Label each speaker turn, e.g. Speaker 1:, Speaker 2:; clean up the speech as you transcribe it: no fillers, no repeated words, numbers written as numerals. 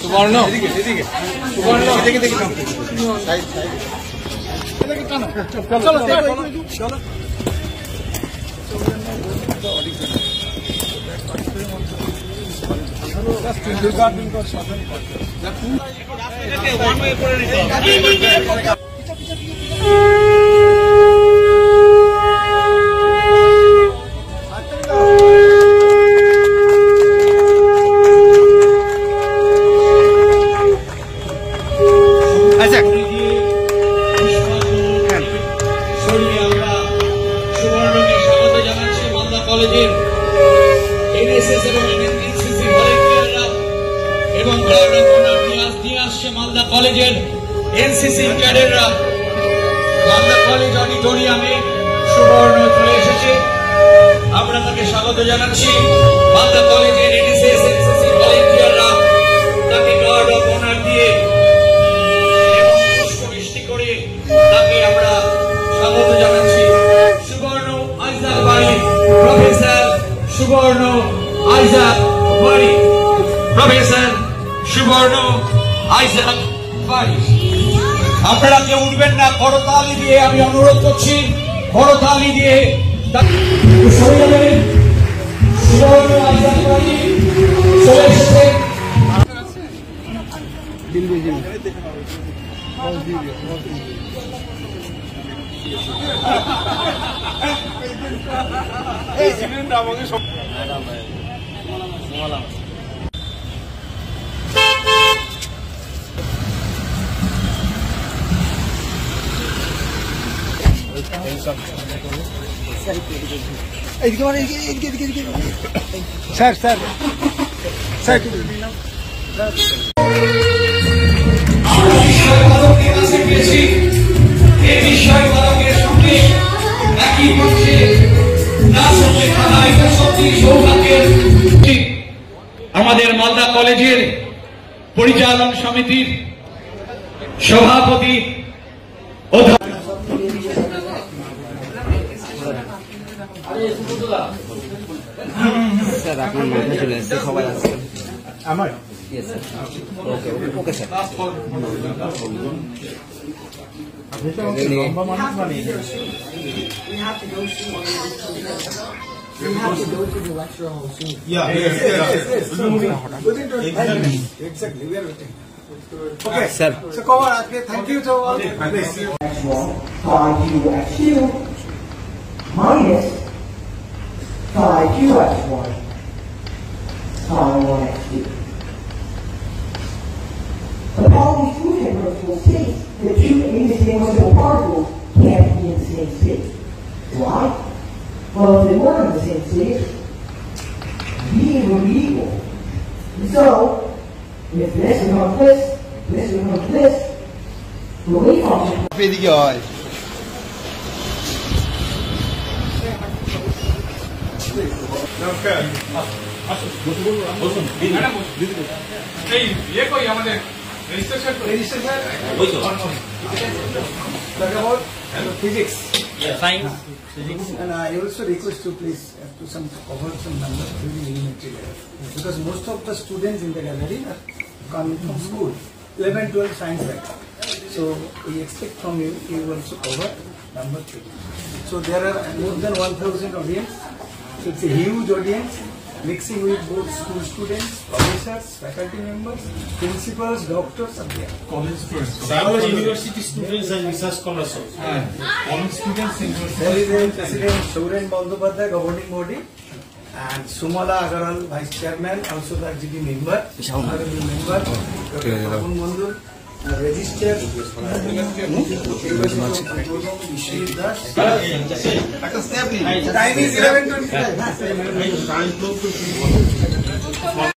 Speaker 1: সুবর্ণ সুবর্ণ চলো চলো
Speaker 2: কলেজের এনএসএস এবং এনসিসি ভলেন্টিয়াররা এবং নিয়ে আসছে মালদা কলেজের এনসিসি ক্যাডেটরা। মালদা কলেজ অডিটোরিয়ামে সুবর্ণ চলে এসেছে, আমরা তাকে স্বাগত জানাচ্ছি। মালদা কলেজের এনএসএস এনসিসি ভলেন্টিয়াররা তাকে গার্ড অফ অনার দিয়ে এবং পুষ্পবৃষ্টি করে তাকে আমরা স্বাগত জানাচ্ছি। সুবর্ণ আইজাক বাড়ি প্রফেসর সুবর্ণ আইজাক বাড়ি, প্রফেসর সুবর্ণ আইজাক বাড়ি। আপনারা কেউ উঠবেন না, করতালি দিয়ে আমি অনুরোধ করছি, করতালি দিয়ে সুবর্ণ আইজাক বাড়ি চলে এসেছে।
Speaker 1: স্যার স্যার স্যার
Speaker 2: আমাদের মালদা কলেজের পরিচালন সমিতির সভাপতি
Speaker 3: স্যার আপনার মাথায় চলে এসেছে, সবাই আসছে
Speaker 1: আমার
Speaker 3: okay sir.
Speaker 4: We have to go to the lecture hall soon.
Speaker 1: Within 25 minutes. Exactly, we are waiting. Okay,
Speaker 3: Sir.
Speaker 1: So, Kumar, thank you to all.
Speaker 4: Phi QX2 minus Phi QX1 Phi 1x2. The Pauli two-head principle states that two indistinguishable particles can't be in the same state. Why? Well, if they were in the same state, being would be equal. So, if this becomes this becomes this, the wave function.
Speaker 1: এদিকে হয়
Speaker 5: নমস্কার, এই ইয়ে কই আমাদের registration
Speaker 1: talk about physics.
Speaker 3: Fine.
Speaker 1: And I also request you please to cover some numbers during elementary level, because most of the students in the gallery are coming from school, 11, 12 science background. So we expect from you, you also cover number 3. So there are more than 1,000 audience. So it's a huge audience, mixing with both school students, professors, faculty members, principals, doctors are there.
Speaker 5: college students, university students and research scholars also. College students and
Speaker 1: There is a President Souren Bandyopadhyay, governing body, and Sumala Agaral, Vice Chairman, also the RGB member, honorable member, Dr. Papun Mandur, Register, Time is 11:25.